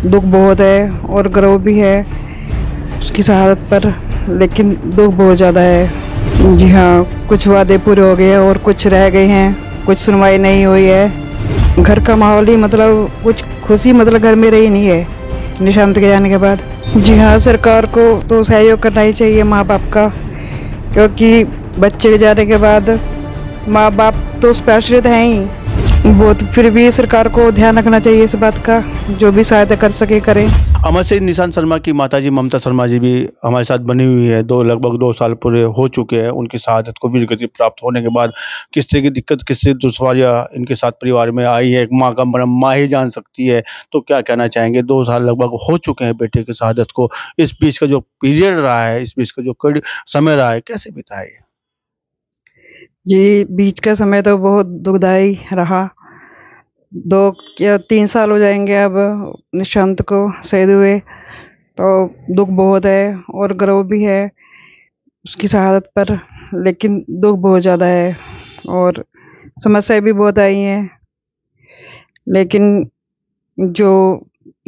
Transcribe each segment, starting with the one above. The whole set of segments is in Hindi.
दुख बहुत है और गर्व भी है उसकी शहादत पर, लेकिन दुख बहुत ज़्यादा है। जी हाँ, कुछ वादे पूरे हो गए और कुछ रह गए हैं, कुछ सुनवाई नहीं हुई है। घर का माहौल ही मतलब कुछ खुशी मतलब घर में रही नहीं है निशांत के जाने के बाद। जी हाँ, सरकार को तो सहयोग करना ही चाहिए माँ बाप का, क्योंकि बच्चे के जाने के बाद माँ बाप तो उस पर आश्रित हैं ही। बहुत फिर भी सरकार को ध्यान रखना चाहिए इस बात का, जो भी सहायता कर सके करें। अमर शहीद निशांत शर्मा की माताजी ममता शर्मा जी भी हमारे साथ बनी हुई है। लगभग 2 साल पूरे हो चुके हैं उनकी शहादत को वीरगति प्राप्त होने के बाद। किस तरह की दिक्कत, किस तरह दुश्वारियां इनके साथ परिवार में आई है, एक माँ का मरम माँ ही जान सकती है। तो क्या कहना चाहेंगे, 2 साल लगभग हो चुके हैं बेटे की शहादत को। इस बीच का जो पीरियड रहा है, इस बीच का जो समय रहा है, कैसे बिताया ये? जी, बीच का समय तो बहुत दुखदाई रहा। 2 या 3 साल हो जाएँगे अब निशांत को शहीद हुए, तो दुःख बहुत है और गर्व भी है उसकी शहादत पर, लेकिन दुःख बहुत ज़्यादा है और समस्याएँ भी बहुत आई हैं। लेकिन जो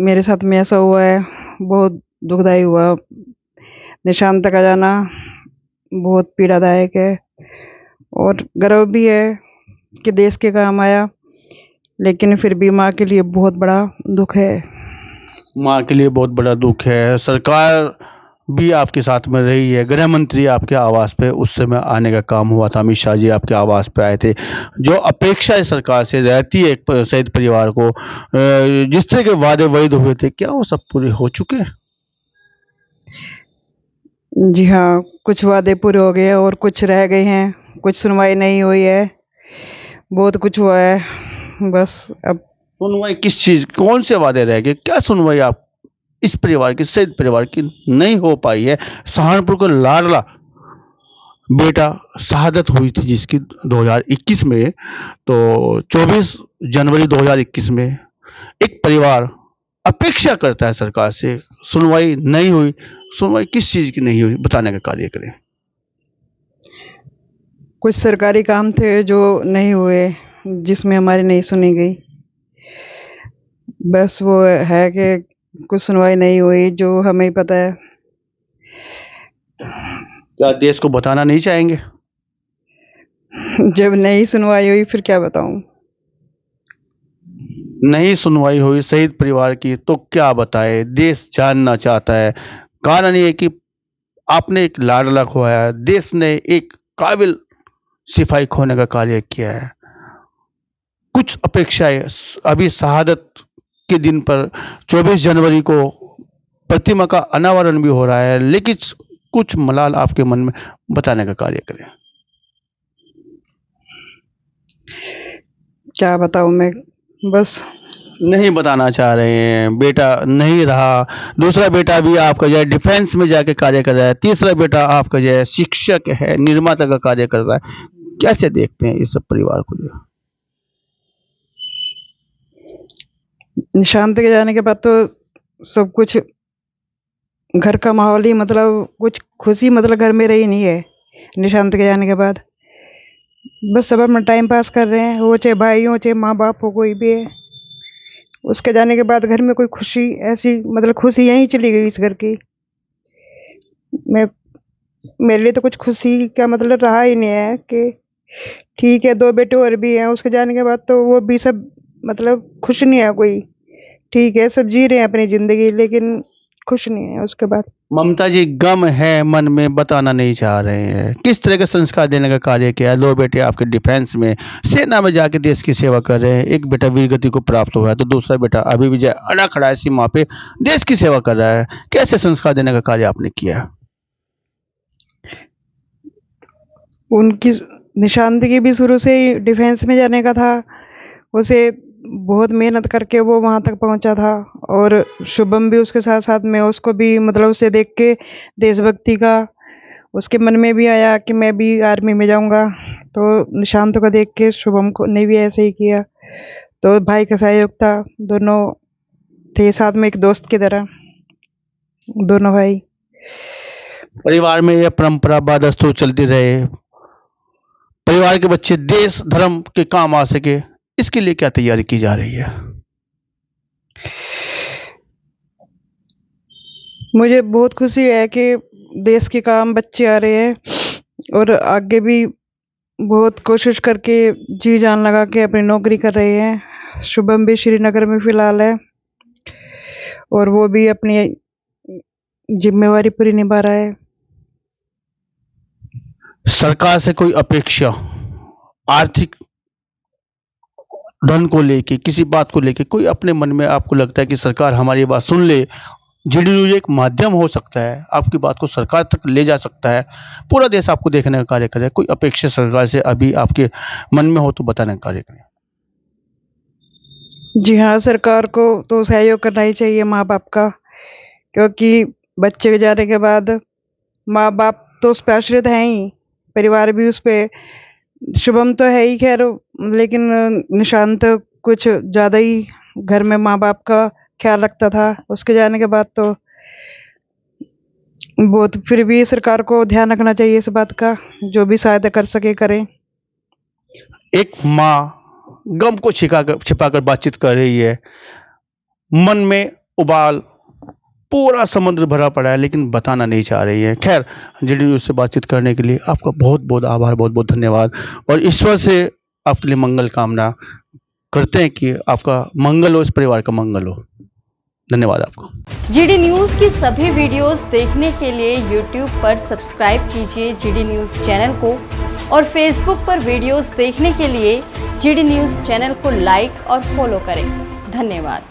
मेरे साथ में ऐसा हुआ है, बहुत दुखदाई हुआ। निशांत का जाना बहुत पीड़ादायक है और गर्व भी है कि देश के काम आया, लेकिन फिर भी माँ के लिए बहुत बड़ा दुःख है। माँ के लिए बहुत बड़ा दुख है। सरकार भी आपके साथ में रही है, गृह मंत्री आपके आवास पे उस समय आने का काम हुआ था, अमित शाह जी आपके आवास पे आए थे। जो अपेक्षा है सरकार से रहती है एक शहीद परिवार को, जिस तरह के वादे वैध हुए थे, क्या वो सब पूरे हो चुके हैं? जी हाँ, कुछ वादे पूरे हो गए और कुछ रह गए हैं, कुछ सुनवाई नहीं हुई है, बहुत कुछ हुआ है। बस अब सुनवाई किस चीज, कौन से वादे रह गए, क्या सुनवाई आप इस परिवार की, शहीद परिवार की नहीं हो पाई है? सहारनपुर का लाडला बेटा शहादत हुई थी जिसकी 2021 में, तो 24 जनवरी 2021 में एक परिवार अपेक्षा करता है सरकार से, सुनवाई नहीं हुई। सुनवाई किस चीज की नहीं हुई, बताने का कार्य करें। कुछ सरकारी काम थे जो नहीं हुए, जिसमें हमारी नहीं सुनी गई। बस वो है कि कुछ सुनवाई नहीं हुई, जो हमें ही पता है। क्या देश को बताना नहीं चाहेंगे? जब नहीं सुनवाई हुई फिर क्या बताऊँ? नहीं सुनवाई हुई शहीद परिवार की तो क्या बताए, देश जानना चाहता है। कारण ये कि आपने एक लाडला खोया है, देश ने एक काबिल सिपाही खोने का कार्य किया है। कुछ अपेक्षाएं अभी शहादत के दिन पर 24 जनवरी को प्रतिमा का अनावरण भी हो रहा है, लेकिन कुछ मलाल आपके मन में, बताने का कार्य करें। क्या बताऊँ मैं? बस नहीं बताना चाह रहे हैं, बेटा नहीं रहा, दूसरा बेटा भी आपका जो है डिफेंस में जाके कार्य कर रहा है, तीसरा बेटा आपका जो है शिक्षक है, निर्माता का कार्य कर रहा है। कैसे देखते हैं इस सब परिवार को? जो निशांत के जाने के बाद तो सब कुछ घर का माहौल ही मतलब कुछ खुशी मतलब घर में रही नहीं है निशांत के जाने के बाद। बस सब अपना टाइम पास कर रहे हैं, वो चाहे भाई हो चाहे माँ बाप हो, कोई भी है। उसके जाने के बाद घर में कोई खुशी ऐसी मतलब खुशी यहीं चली गई इस घर की। मैं मेरे लिए तो कुछ खुशी का मतलब रहा ही नहीं है कि ठीक है 2 बेटे और भी हैं, उसके जाने के बाद तो वो भी सब मतलब खुश नहीं है कोई। ठीक है, सब जी रहे हैं अपनी ज़िंदगी, लेकिन खुश नहीं है उसके बाद। ममता जी गम है मन में, बताना नहीं चाह रहे हैं। किस तरह का संस्कार देने का कार्य किया है? 2 बेटे आपके डिफेंस में, सेना में जाके देश की सेवा कर रहे हैं। एक बेटा वीरगति को प्राप्त हुआ है, तो दूसरा बेटा अभी भी जो अड़ा खड़ा है सीमा पे, देश की सेवा कर रहा है। कैसे संस्कार देने का कार्य आपने किया है? उनकी निशांत की भी शुरू से ही डिफेंस में जाने का था। उसे बहुत मेहनत करके वो वहाँ तक पहुँचा था और शुभम भी उसके साथ-साथ में, उसको भी मतलब उसे देख के देशभक्ति का उसके मन में भी आया कि मैं भी आर्मी में जाऊँगा। तो निशांत को देख के शुभम को ने भी ऐसे ही किया। तो भाई का सहयोग था, दोनों थे साथ में एक दोस्त की तरह, दोनों भाई। परिवार में यह परंपरा बदस्तूर चलती रहे, परिवार के बच्चे देश धर्म के काम आ सके, इसके लिए क्या तैयारी की जा रही है? मुझे बहुत खुशी है कि देश के काम बच्चे आ रहे हैं और आगे भी बहुत कोशिश करके जी जान लगा के अपनी नौकरी कर रहे हैं। शुभम भी श्रीनगर में फिलहाल है और वो भी अपनी जिम्मेवारी पूरी निभा रहा है। सरकार से कोई अपेक्षा आर्थिक धन को लेके, किसी बात को लेके कोई अपने मन में आपको लगता है कि सरकार हमारी बात सुन ले? जीडी न्यूज एक माध्यम हो सकता है, आपकी बात को सरकार तक ले जा सकता है, पूरा देश आपको देखने का कार्य करे। कोई अपेक्षा सरकार से अभी आपके मन में हो तो बताने का कार्य करें। जी हाँ, सरकार को तो सहयोग करना ही चाहिए माँ बाप का, क्योंकि बच्चे के जाने के बाद माँ बाप तो उस पर आश्रित हैं ही, परिवार भी उस पे। शुभम तो है ही खैर, लेकिन निशांत कुछ ज़्यादा ही घर में माँ बाप का ख्याल रखता था। उसके जाने के बाद तो बहुत, फिर भी सरकार को ध्यान रखना चाहिए इस बात का, जो भी सहायता कर सके करें। एक माँ गम को छिपाकर बातचीत कर रही है, मन में उबाल, पूरा समुद्र भरा पड़ा है, लेकिन बताना नहीं चाह रही है। खैर, जीडी न्यूज से बातचीत करने के लिए आपका बहुत बहुत आभार, बहुत बहुत धन्यवाद, और ईश्वर से आपके लिए मंगल कामना करते हैं कि आपका मंगल हो, इस परिवार का मंगल हो। धन्यवाद आपको। जीडी न्यूज की सभी वीडियोस देखने के लिए यूट्यूब पर सब्सक्राइब कीजिए जीडी न्यूज चैनल को, और फेसबुक पर वीडियोस देखने के लिए जीडी न्यूज चैनल को लाइक और फॉलो करें। धन्यवाद।